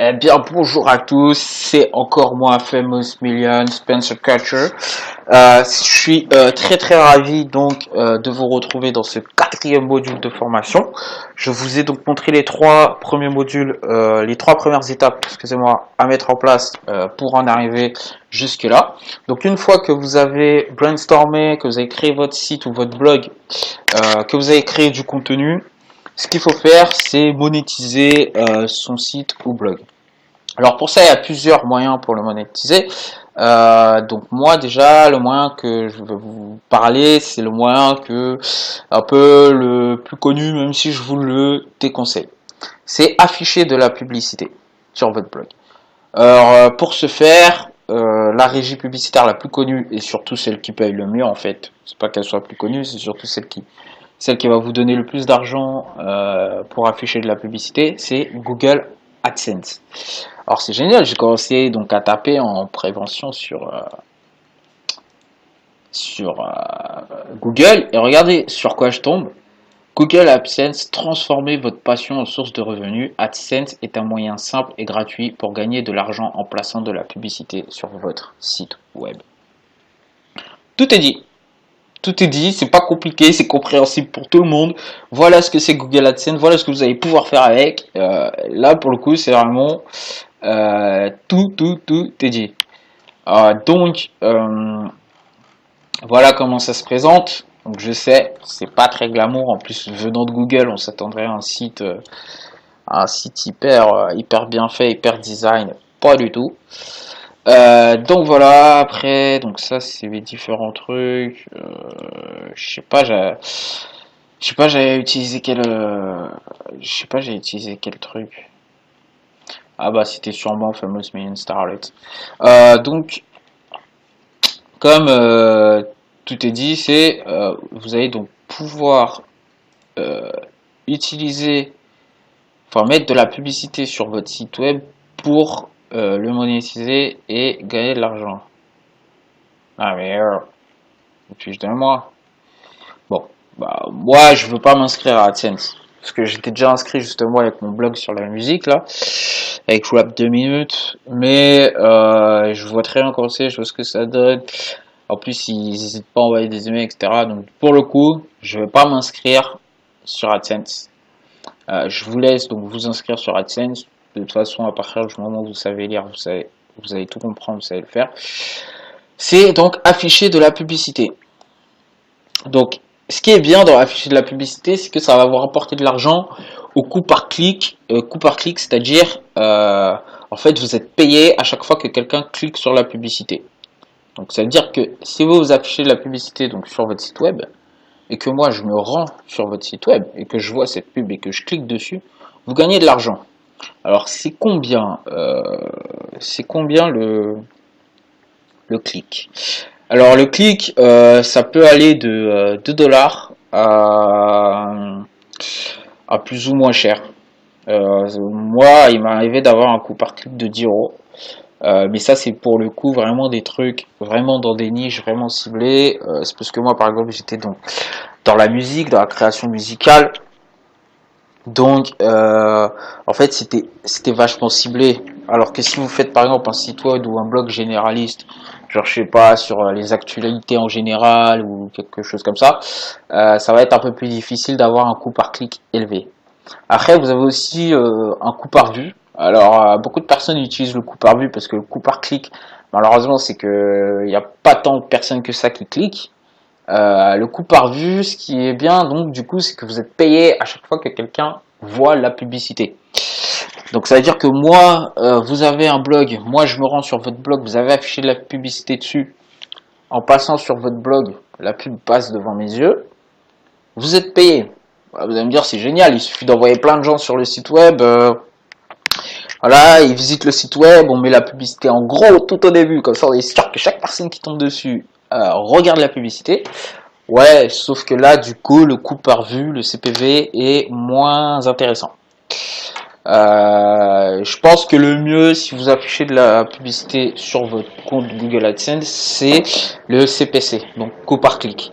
Eh bien, bonjour à tous, c'est encore moi, Famous Million, Spencer Catcher. Je suis très ravi de vous retrouver dans ce quatrième module de formation. Je vous ai donc montré les trois premiers modules, les trois premières étapes, excusez-moi, à mettre en place pour en arriver jusque là. Donc une fois que vous avez brainstormé, que vous avez créé votre site ou votre blog, que vous avez créé du contenu, ce qu'il faut faire, c'est monétiser son site ou blog. Alors pour ça, il y a plusieurs moyens pour le monétiser. Donc moi déjà, le moyen que je vais vous parler, c'est le moyen un peu le plus connu, même si je vous le déconseille. C'est afficher de la publicité sur votre blog. Alors pour ce faire, la régie publicitaire la plus connue et surtout celle qui paye le mieux en fait, c'est pas qu'elle soit plus connue, c'est surtout celle qui va vous donner le plus d'argent pour afficher de la publicité, c'est Google AdSense. Alors c'est génial, j'ai commencé donc à taper en prévention sur Google et regardez sur quoi je tombe. Google AdSense, transformez votre passion en source de revenus. AdSense est un moyen simple et gratuit pour gagner de l'argent en plaçant de la publicité sur votre site web. Tout est dit. Tout est dit, c'est pas compliqué, c'est compréhensible pour tout le monde. Voilà ce que c'est Google AdSense, voilà ce que vous allez pouvoir faire avec. Là, pour le coup, c'est vraiment tout est dit. Voilà comment ça se présente. Donc je sais, c'est pas très glamour. En plus, venant de Google, on s'attendrait à un site hyper bien fait, hyper design. Pas du tout. Donc voilà, après, donc ça c'est les différents trucs. Je sais pas, j'ai utilisé quel truc. Ah bah c'était sûrement Famous Million Starlet. Donc comme tout est dit, vous allez donc pouvoir euh, utiliser, enfin mettre de la publicité sur votre site web pour le monétiser et gagner de l'argent. Ah mais fiche de moi. Bon, bah moi je veux pas m'inscrire à AdSense parce que j'étais déjà inscrit justement avec mon blog sur la musique là, avec Rap 2 minutes, mais je vois très bien comment c'est, je vois ce que ça donne. En plus, ils n'hésitent pas à envoyer des emails, etc. Donc, pour le coup, je ne vais pas m'inscrire sur AdSense. Je vous laisse donc vous inscrire sur AdSense. De toute façon, à partir du moment où vous savez lire, vous allez tout comprendre, vous savez le faire. C'est donc afficher de la publicité. Donc, ce qui est bien dans afficher de la publicité, c'est que ça va vous rapporter de l'argent au coût par clic. C'est-à-dire, en fait, vous êtes payé à chaque fois que quelqu'un clique sur la publicité. Donc ça veut dire que si vous affichez de la publicité donc sur votre site web et que moi je me rends sur votre site web et que je vois cette pub et que je clique dessus, vous gagnez de l'argent. Alors c'est combien le clic? Alors le clic ça peut aller de 2 dollars à plus ou moins cher. Moi il m'est arrivé d'avoir un coût par clic de 10 euros. Mais ça c'est pour le coup vraiment des trucs vraiment dans des niches vraiment ciblées. C'est parce que moi par exemple j'étais donc dans la musique, dans la création musicale. Donc en fait c'était vachement ciblé. Alors que si vous faites par exemple un site web ou un blog généraliste, genre je sais pas sur les actualités en général ou quelque chose comme ça va être un peu plus difficile d'avoir un coût par clic élevé. Après, vous avez aussi un coût par vue. Alors, beaucoup de personnes utilisent le coût par vue parce que le coût par clic, malheureusement, c'est que il n'y a pas tant de personnes que ça qui cliquent. Le coût par vue, ce qui est bien, donc, du coup, c'est que vous êtes payé à chaque fois que quelqu'un voit la publicité. Donc, ça veut dire que moi, vous avez un blog, moi, je me rends sur votre blog, vous avez affiché de la publicité dessus. En passant sur votre blog, la pub passe devant mes yeux. Vous êtes payé. Vous allez me dire c'est génial, il suffit d'envoyer plein de gens sur le site web, voilà, ils visitent le site web, on met la publicité en gros tout au début, comme ça on est sûr que chaque personne qui tombe dessus regarde la publicité. Ouais, sauf que là du coup le coût par vue, le CPV est moins intéressant. Je pense que le mieux si vous affichez de la publicité sur votre compte Google AdSense, c'est le CPC, donc coût par clic.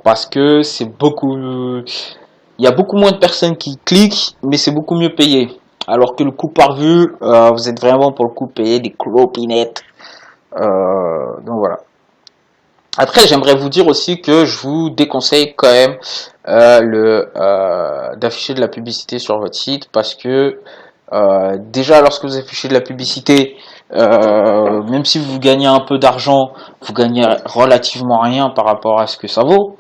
Parce que il y a beaucoup moins de personnes qui cliquent, mais c'est beaucoup mieux payé. Alors que le coût par vue, vous êtes vraiment pour le coup payé des clopinettes. Donc voilà. Après, j'aimerais vous dire aussi que je vous déconseille quand même d'afficher de la publicité sur votre site parce que déjà lorsque vous affichez de la publicité, même si vous gagnez un peu d'argent, vous gagnez relativement rien par rapport à ce que ça vaut.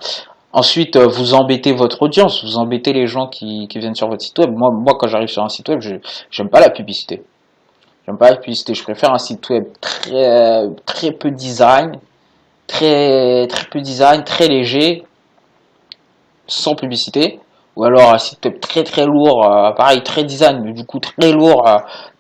Ensuite, vous embêtez votre audience, vous embêtez les gens qui viennent sur votre site web. Moi, quand j'arrive sur un site web, j'aime pas la publicité. J'aime pas la publicité. Je préfère un site web très peu design, très peu design, très léger, sans publicité, ou alors un site web très lourd, pareil très design, mais du coup très lourd,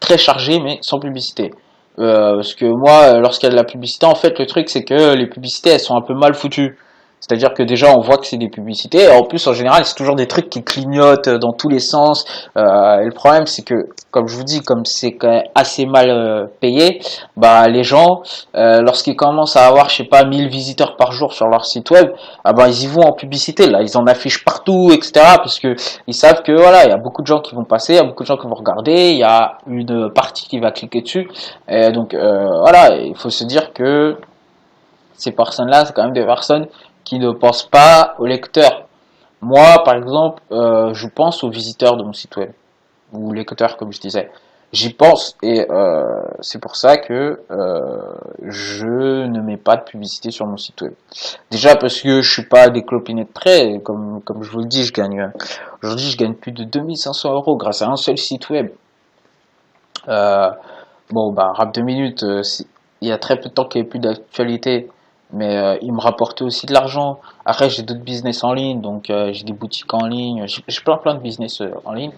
très chargé, mais sans publicité. Parce que moi, lorsqu'il y a de la publicité, en fait, le truc c'est que les publicités elles sont un peu mal foutues. C'est-à-dire que déjà on voit que c'est des publicités, et en plus en général c'est toujours des trucs qui clignotent dans tous les sens. Et le problème c'est que, comme je vous dis, comme c'est quand même assez mal payé, bah les gens, lorsqu'ils commencent à avoir, je sais pas, 1000 visiteurs par jour sur leur site web, ah bah ils y vont en publicité, là ils en affichent partout, etc. Parce que ils savent que voilà, il y a beaucoup de gens qui vont passer, il y a beaucoup de gens qui vont regarder, il y a une partie qui va cliquer dessus. Et donc voilà, il faut se dire que ces personnes-là, c'est quand même des personnes qui ne pensent pas au lecteur. Moi, par exemple, je pense aux visiteurs de mon site web, ou lecteurs, comme je disais. J'y pense, et c'est pour ça que je ne mets pas de publicité sur mon site web. Déjà parce que je suis pas des clopinettes près, comme je vous le dis, aujourd'hui je gagne plus de 2500 euros grâce à un seul site web. Euh, Bon, bah, Rap 2 minutes, il y a très peu de temps qu'il n'y avait plus d'actualité, mais il me rapportait aussi de l'argent. Après, j'ai d'autres business en ligne, donc j'ai des boutiques en ligne, j'ai plein de business en ligne,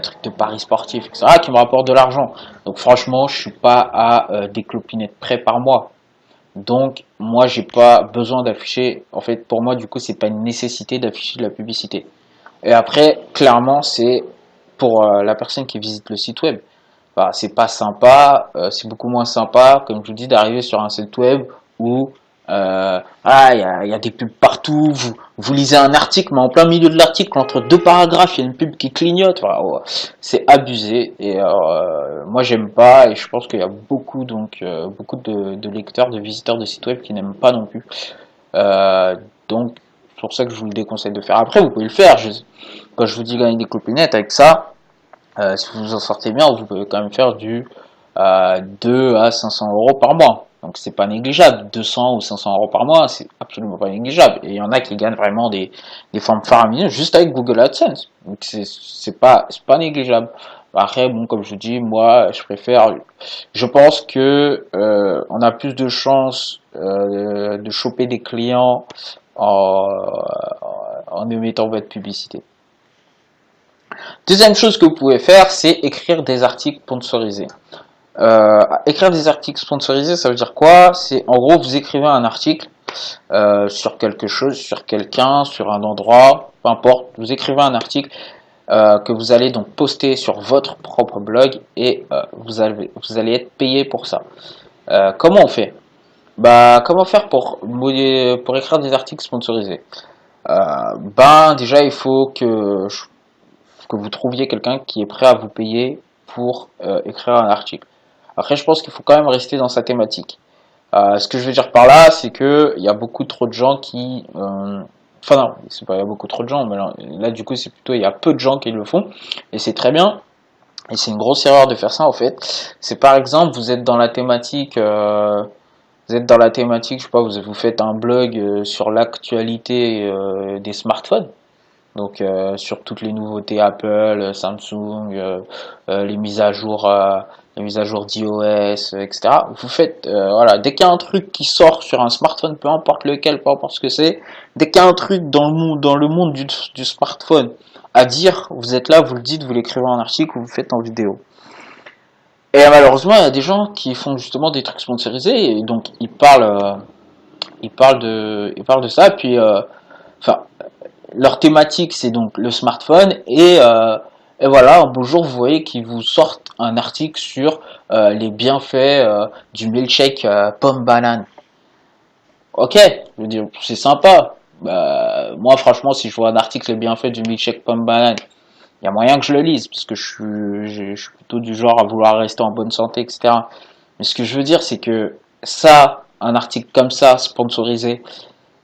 trucs de paris sportifs, etc., qui me rapportent de l'argent. Donc franchement, je suis pas à des clopinettes près par mois. Donc moi, j'ai pas besoin d'afficher. En fait, pour moi, du coup, c'est pas une nécessité d'afficher de la publicité. Et après, clairement, c'est pour la personne qui visite le site web. Bah, c'est pas sympa, c'est beaucoup moins sympa, comme je vous dis, d'arriver sur un site web où il y a des pubs partout, vous lisez un article, mais en plein milieu de l'article, entre deux paragraphes, il y a une pub qui clignote. Voilà, ouais, c'est abusé et moi j'aime pas et je pense qu'il y a beaucoup beaucoup de lecteurs, de visiteurs de sites web qui n'aiment pas non plus. Donc c'est pour ça que je vous le déconseille de faire. Après, vous pouvez le faire. Quand je vous dis gagner des copinettes avec ça. Si vous en sortez bien, vous pouvez quand même faire du 2 à 500 euros par mois. Donc c'est pas négligeable. 200 ou 500 euros par mois, c'est absolument pas négligeable. Et il y en a qui gagnent vraiment des formes faramineuses juste avec Google AdSense. Donc c'est pas négligeable. Après, bon, comme je vous dis, moi, je pense que on a plus de chances de choper des clients en émettant votre publicité. Deuxième chose que vous pouvez faire, c'est écrire des articles sponsorisés. Écrire des articles sponsorisés, ça veut dire quoi? C'est en gros, vous écrivez un article sur quelque chose, sur quelqu'un, sur un endroit, peu importe. Vous écrivez un article que vous allez donc poster sur votre propre blog et vous allez être payé pour ça. Comment on fait? Bah, comment faire pour écrire des articles sponsorisés? Déjà, il faut que vous trouviez quelqu'un qui est prêt à vous payer pour écrire un article. Après, je pense qu'il faut quand même rester dans sa thématique. Ce que je veux dire par là, c'est que il y a beaucoup trop de gens qui, enfin non, c'est pas il y a beaucoup trop de gens, mais là du coup c'est plutôt il y a peu de gens qui le font et c'est très bien. Et c'est une grosse erreur de faire ça en fait. C'est par exemple vous êtes dans la thématique, je sais pas, vous faites un blog sur l'actualité des smartphones. Donc sur toutes les nouveautés Apple, Samsung, les mises à jour d'iOS, etc. Vous faites voilà, dès qu'il y a un truc qui sort sur un smartphone, peu importe lequel, peu importe ce que c'est, dès qu'il y a un truc dans le monde du smartphone à dire, vous êtes là, vous le dites, vous l'écrivez en article ou vous le faites en vidéo. Et malheureusement, il y a des gens qui font justement des trucs sponsorisés et donc ils parlent de ça, puis enfin leur thématique c'est donc le smartphone et voilà, un beau jour vous voyez qu'ils vous sortent un article sur les bienfaits du milkshake pomme banane. Ok, je veux dire c'est sympa. Bah, moi franchement si je vois un article les bienfaits du milkshake pomme banane, il y a moyen que je le lise, parce que je suis plutôt du genre à vouloir rester en bonne santé, etc. Mais ce que je veux dire, c'est que ça, un article comme ça, sponsorisé,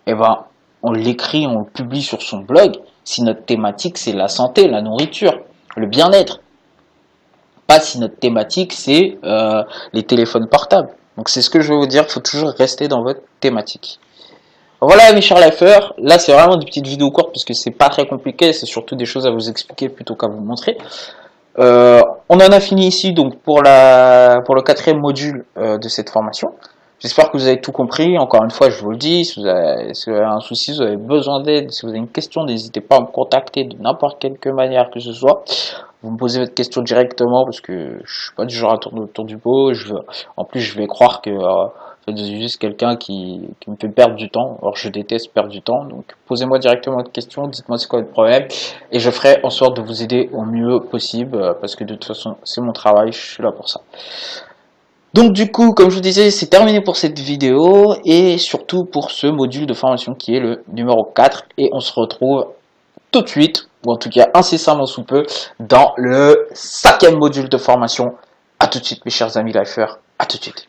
eh ben, on l'écrit, on le publie sur son blog, si notre thématique c'est la santé, la nourriture, le bien-être. Pas si notre thématique c'est les téléphones portables. Donc c'est ce que je veux vous dire, il faut toujours rester dans votre thématique. Voilà mes chers lifers, là c'est vraiment des petites vidéos courtes parce que c'est pas très compliqué, c'est surtout des choses à vous expliquer plutôt qu'à vous montrer. On en a fini ici donc pour le quatrième module de cette formation. J'espère que vous avez tout compris. Encore une fois, je vous le dis, si vous avez un souci, si vous avez besoin d'aide, si vous avez une question, n'hésitez pas à me contacter de n'importe quelle manière que ce soit. Vous me posez votre question directement parce que je suis pas du genre à tourner autour du pot. En plus, je vais croire que c'est juste quelqu'un qui me fait perdre du temps. Alors, je déteste perdre du temps. Donc, posez-moi directement votre question, dites-moi c'est quoi votre problème et je ferai en sorte de vous aider au mieux possible parce que de toute façon, c'est mon travail, je suis là pour ça. Donc du coup, comme je vous disais, c'est terminé pour cette vidéo et surtout pour ce module de formation qui est le numéro 4 et on se retrouve tout de suite, ou en tout cas incessamment sous peu, dans le 5e module de formation. À tout de suite mes chers amis lifers, à tout de suite.